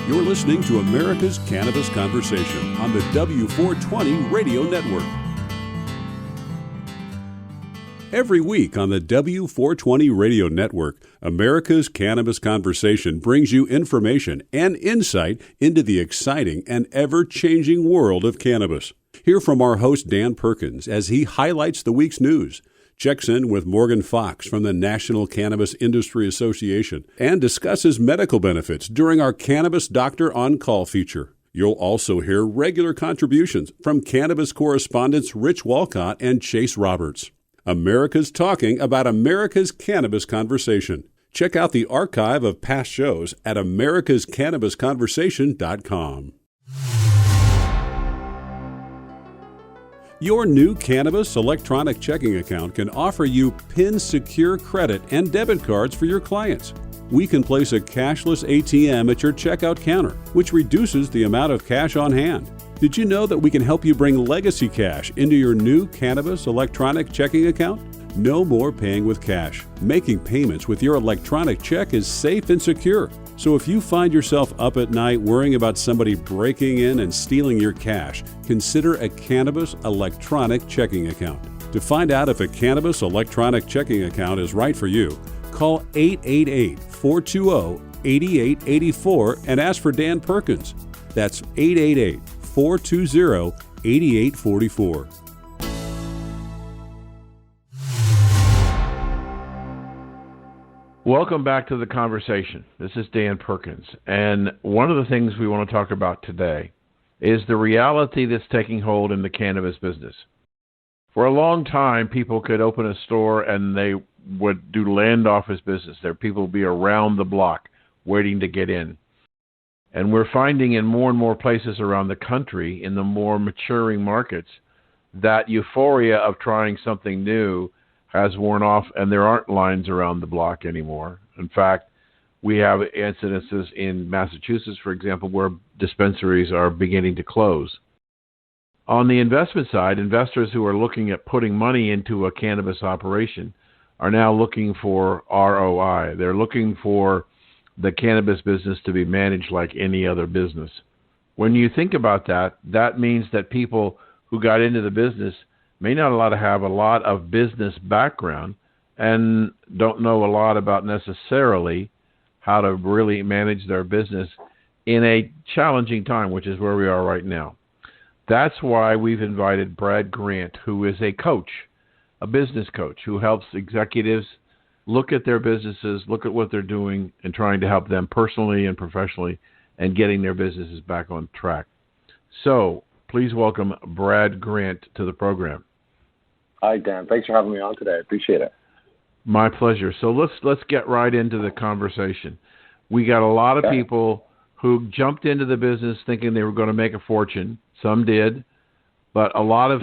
You're listening to America's Cannabis Conversation on the W420 Radio Network. Every week on the W420 Radio Network, America's Cannabis Conversation brings you information and insight into the exciting and ever-changing world of cannabis. Hear from our host Dan Perkins as he highlights the week's news, checks in with Morgan Fox from the National Cannabis Industry Association, and discusses medical benefits during our Cannabis Doctor On Call feature. You'll also hear regular contributions from Cannabis correspondents Rich Walcott and Chase Roberts. America's talking about America's Cannabis Conversation. Check out the archive of past shows at americascannabisconversation.com. Your new Cannabis electronic checking account can offer you PIN-secure credit and debit cards for your clients. We can place a cashless ATM at your checkout counter, which reduces the amount of cash on hand. Did you know that we can help you bring legacy cash into your new Cannabis electronic checking account? No more paying with cash. Making payments with your electronic check is safe and secure. So if you find yourself up at night worrying about somebody breaking in and stealing your cash, consider a Cannabis electronic checking account. To find out if a Cannabis electronic checking account is right for you, call 888-420-8884 and ask for Dan Perkins. That's 888-420-8844. Welcome back to the conversation. This is Dan Perkins. And one of the things we want to talk about today is the reality that's taking hold in the cannabis business. For a long time, people could open a store and they would do land office business. There people would be around the block waiting to get in. And we're finding in more and more places around the country, in the more maturing markets, that euphoria of trying something new has worn off, and there aren't lines around the block anymore. In fact, we have incidences in Massachusetts, for example, where dispensaries are beginning to close. On the investment side, investors who are looking at putting money into a cannabis operation are now looking for ROI. They're looking for the cannabis business to be managed like any other business. When you think about that, that means that people who got into the business may not have a lot of business background and don't know a lot about necessarily how to really manage their business in a challenging time, which is where we are right now. That's why we've invited Brad Grant, who is a coach, a business coach, who helps executives look at their businesses, look at what they're doing, and trying to help them personally and professionally and getting their businesses back on track. So please welcome Brad Grant to the program. Hi, Dan. Thanks for having me on today. I appreciate it. My pleasure. So let's get right into the conversation. We got a lot of people who jumped into the business thinking they were going to make a fortune. Some did, but a lot of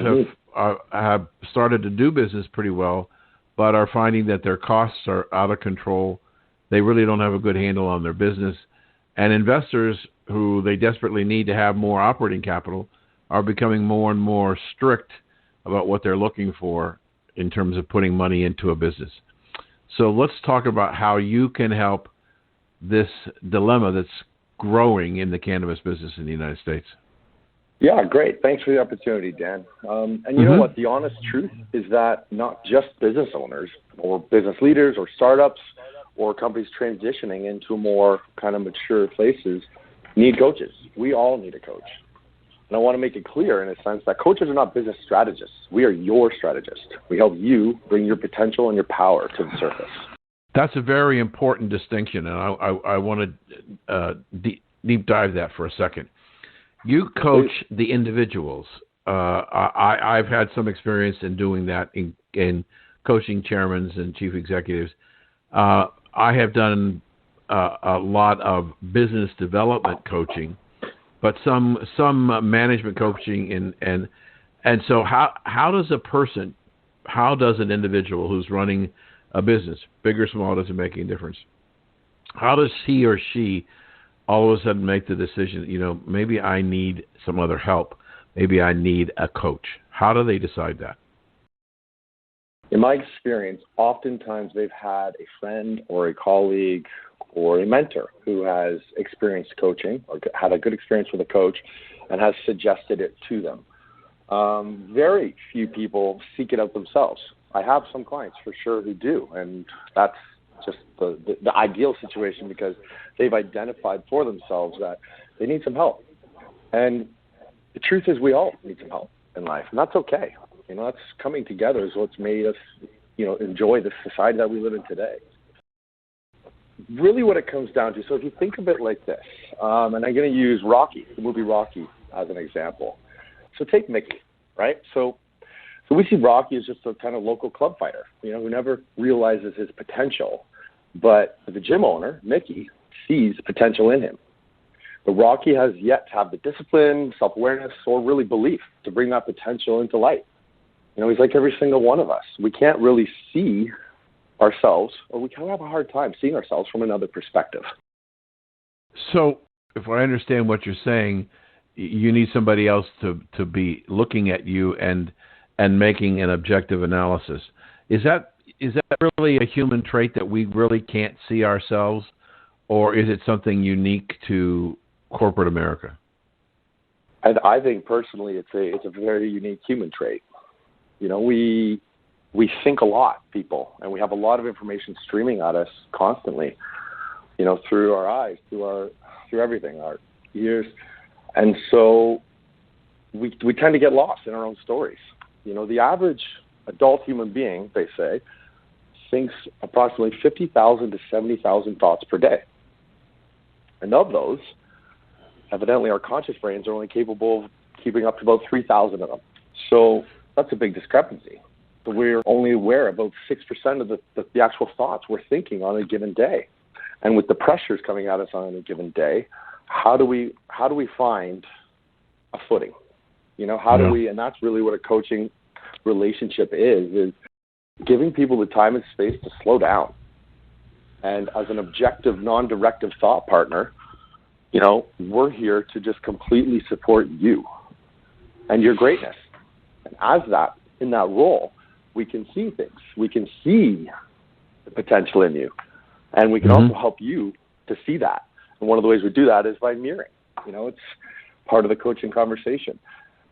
have started to do business pretty well, but are finding that their costs are out of control. They really don't have a good handle on their business. And investors who they desperately need to have more operating capital are becoming more and more strict about what they're looking for in terms of putting money into a business. So let's talk about how you can help this dilemma that's growing in the cannabis business in the United States. Yeah, great. Thanks for the opportunity, Dan. And you know what? The honest truth is that not just business owners or business leaders or startups or companies transitioning into more kind of mature places need coaches. We all need a coach. And I want to make it clear in a sense that coaches are not business strategists. We are your strategist. We help you bring your potential and your power to the surface. That's a very important distinction, and I want to deep dive that for a second. You coach the individuals. I've had some experience in doing that in coaching chairmen and chief executives. I have done a lot of business development coaching, but some management coaching And so how does an individual who's running a business, big or small, doesn't make any difference, how does he or she all of a sudden make the decision, maybe I need some other help, maybe I need a coach? How do they decide that? In my experience, oftentimes they've had a friend or a colleague or a mentor who has experienced coaching or had a good experience with a coach and has suggested it to them. Very few people seek it out themselves. I have some clients for sure who do, and that's just the ideal situation because they've identified for themselves that they need some help. And the truth is we all need some help in life, and that's okay. That's coming together is what's made us, enjoy the society that we live in today. Really what it comes down to, so if you think of it like this, and I'm going to use Rocky, the movie Rocky, as an example. So take Mickey, right? So we see Rocky as just a kind of local club fighter, who never realizes his potential. But the gym owner, Mickey, sees potential in him. But Rocky has yet to have the discipline, self-awareness, or really belief to bring that potential into light. He's like every single one of us. We can't really see ourselves, or we kind of have a hard time seeing ourselves from another perspective. So if I understand what you're saying, you need somebody else to be looking at you and making an objective analysis. Is that really a human trait that we really can't see ourselves, or is it something unique to corporate America? And I think personally it's a very unique human trait. We think a lot, people, and we have a lot of information streaming at us constantly, through our eyes, through everything, our ears. And so we tend to get lost in our own stories. The average adult human being, they say, thinks approximately 50,000 to 70,000 thoughts per day. And of those, evidently our conscious brains are only capable of keeping up to about 3,000 of them. So that's a big discrepancy. So we're only aware of about 6% of the actual thoughts we're thinking on a given day. And with the pressures coming at us on a given day, how do we find a footing? How do we, and that's really what a coaching relationship is giving people the time and space to slow down. And as an objective, non-directive thought partner, we're here to just completely support you and your greatness. And as that, in that role, we can see things. We can see the potential in you. And we can also help you to see that. And one of the ways we do that is by mirroring. It's part of the coaching conversation.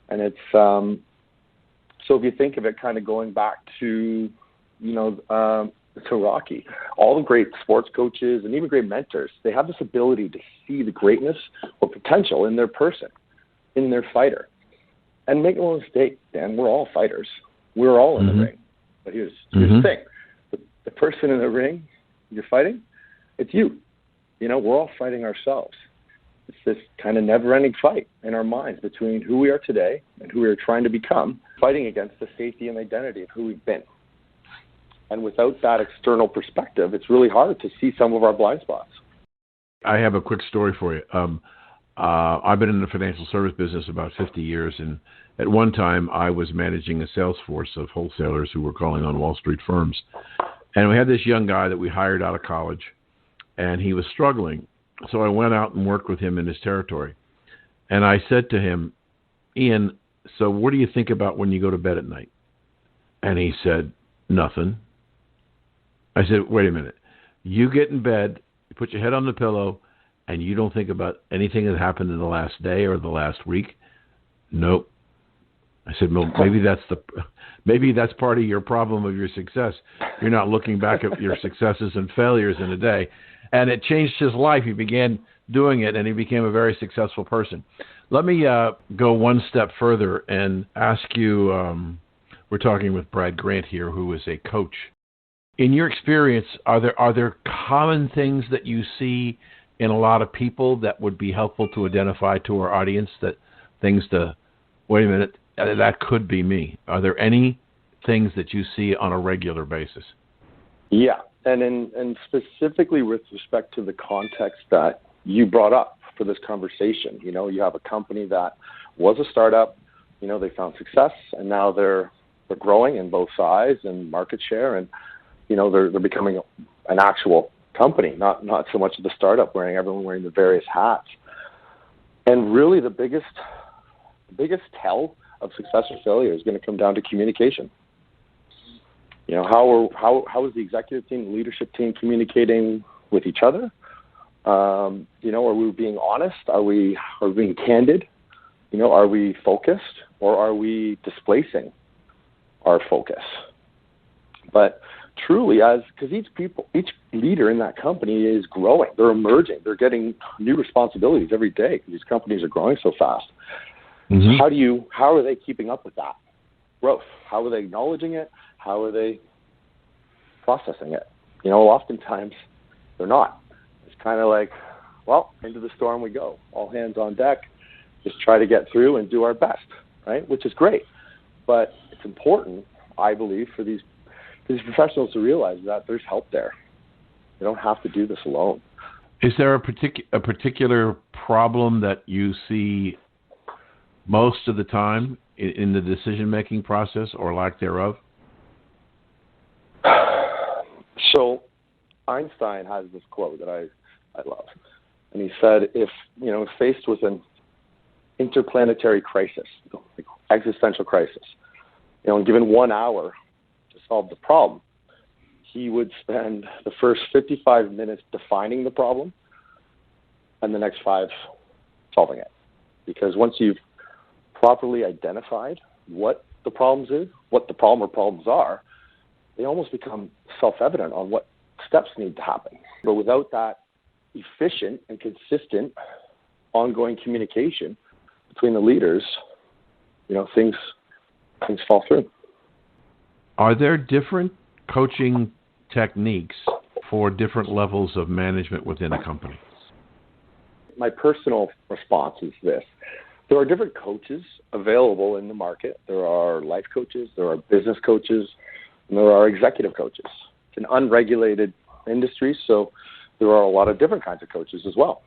And it's, so if you think of it kind of going back to, to Rocky, all the great sports coaches and even great mentors, they have this ability to see the greatness or potential in their person, in their fighter. And make no mistake, Dan, we're all fighters. We're all in the ring. But here's the thing. The person in the ring you're fighting, it's you. We're all fighting ourselves. It's this kind of never-ending fight in our minds between who we are today and who we are trying to become, fighting against the safety and identity of who we've been. And without that external perspective, it's really hard to see some of our blind spots. I have a quick story for you. I've been in the financial service business about 50 years, and at one time I was managing a sales force of wholesalers who were calling on Wall Street firms. And we had this young guy that we hired out of college, and he was struggling. So I went out and worked with him in his territory. And I said to him, Ian, so what do you think about when you go to bed at night? And he said, nothing. I said, wait a minute. You get in bed, you put your head on the pillow, and you don't think about anything that happened in the last day or the last week? Nope. I said, well, maybe that's part of your problem of your success. You're not looking back at your successes and failures in a day. And it changed his life. He began doing it, and he became a very successful person. Let me go one step further and ask you, we're talking with Brad Grant here, who is a coach. In your experience, are there common things that you see in a lot of people that would be helpful to identify to our audience, that things to, wait a minute, that could be me? Are there any things that you see on a regular basis? Yeah, and specifically with respect to the context that you brought up for this conversation, you have a company that was a startup, they found success, and now they're growing in both size and market share, and they're becoming an actual company, not so much of the startup everyone wearing the various hats. And really, the biggest tell of success or failure is going to come down to communication. How is the executive team, the leadership team communicating with each other? Are we being honest? Are we being candid? Are we focused, or are we displacing our focus? But truly, because each leader in that company is growing, they're emerging, they're getting new responsibilities every day because these companies are growing so fast. Mm-hmm. How are they keeping up with that growth? How are they acknowledging it? How are they processing it? Oftentimes they're not. It's kind of like, well, into the storm we go. All hands on deck. Just try to get through and do our best, right? Which is great. But it's important, I believe, for these professionals to realize that there's help there. They don't have to do this alone. Is there a particular problem that you see most of the time in the decision-making process, or lack thereof? So Einstein has this quote that I love. And he said, if, faced with an interplanetary crisis, like existential crisis, and given 1 hour to solve the problem, he would spend the first 55 minutes defining the problem and the next 5 solving it. Because once you've properly identified what the problems is, what the problem or problems are, they almost become self-evident on what steps need to happen. But without that efficient and consistent ongoing communication between the leaders, things fall through. Are there different coaching techniques for different levels of management within a company? My personal response is this. There are different coaches available in the market. There are life coaches, there are business coaches, and there are executive coaches. It's an unregulated industry, so there are a lot of different kinds of coaches as well.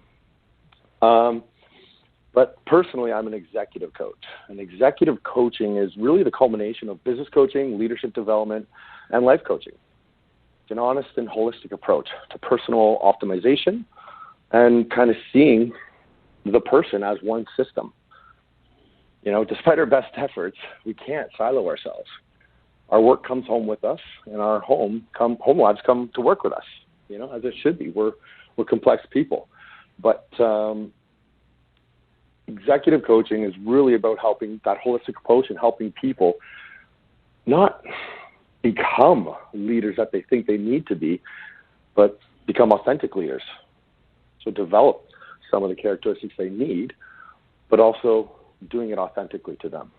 But personally, I'm an executive coach. And executive coaching is really the culmination of business coaching, leadership development, and life coaching. It's an honest and holistic approach to personal optimization and kind of seeing the person as one system. Despite our best efforts, we can't silo ourselves. Our work comes home with us, and our home lives come to work with us, as it should be. We're complex people. But executive coaching is really about helping that holistic approach and helping people not become leaders that they think they need to be, but become authentic leaders. So develop some of the characteristics they need, but also doing it authentically to them.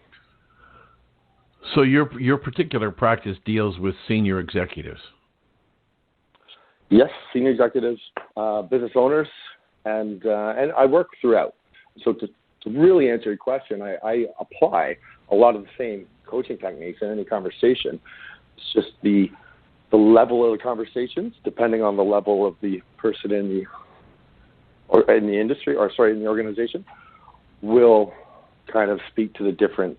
So your particular practice deals with senior executives? Yes, senior executives, business owners, and I work throughout. So to really answer your question, I apply a lot of the same coaching techniques in any conversation. It's just the level of the conversations, depending on the level of the person in the organization, will kind of speak to the different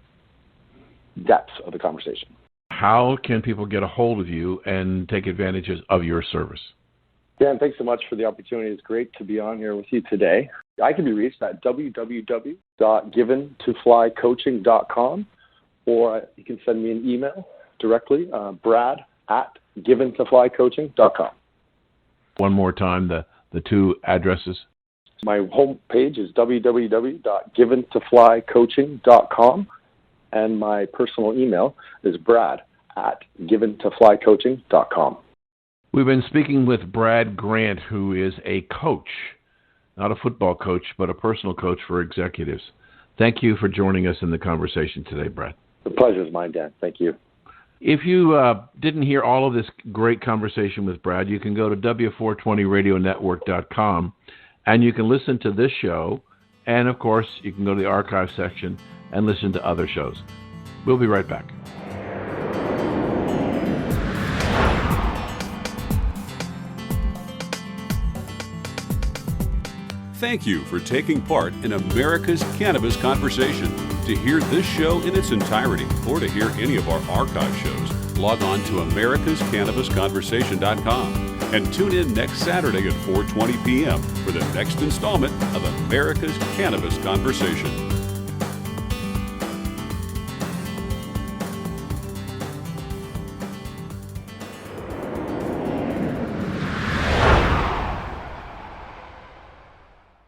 depths of the conversation. How can people get a hold of you and take advantage of your service? Dan, thanks so much for the opportunity. It's great to be on here with you today. I can be reached at www.giventoflycoaching.com, or you can send me an email directly, brad@giventoflycoaching.com. One more time, the two addresses. My home page is www.giventoflycoaching.com, and my personal email is brad@giventoflycoaching.com. We've been speaking with Brad Grant, who is a coach, not a football coach, but a personal coach for executives. Thank you for joining us in the conversation today, Brad. The pleasure is mine, Dan. Thank you. If you didn't hear all of this great conversation with Brad, you can go to W420radionetwork.com, and you can listen to this show, and of course, you can go to the archive section and listen to other shows. We'll be right back. Thank you for taking part in America's Cannabis Conversation. To hear this show in its entirety or to hear any of our archive shows, log on to americascannabisconversation.com and tune in next Saturday at 4:20 p.m. for the next installment of America's Cannabis Conversation.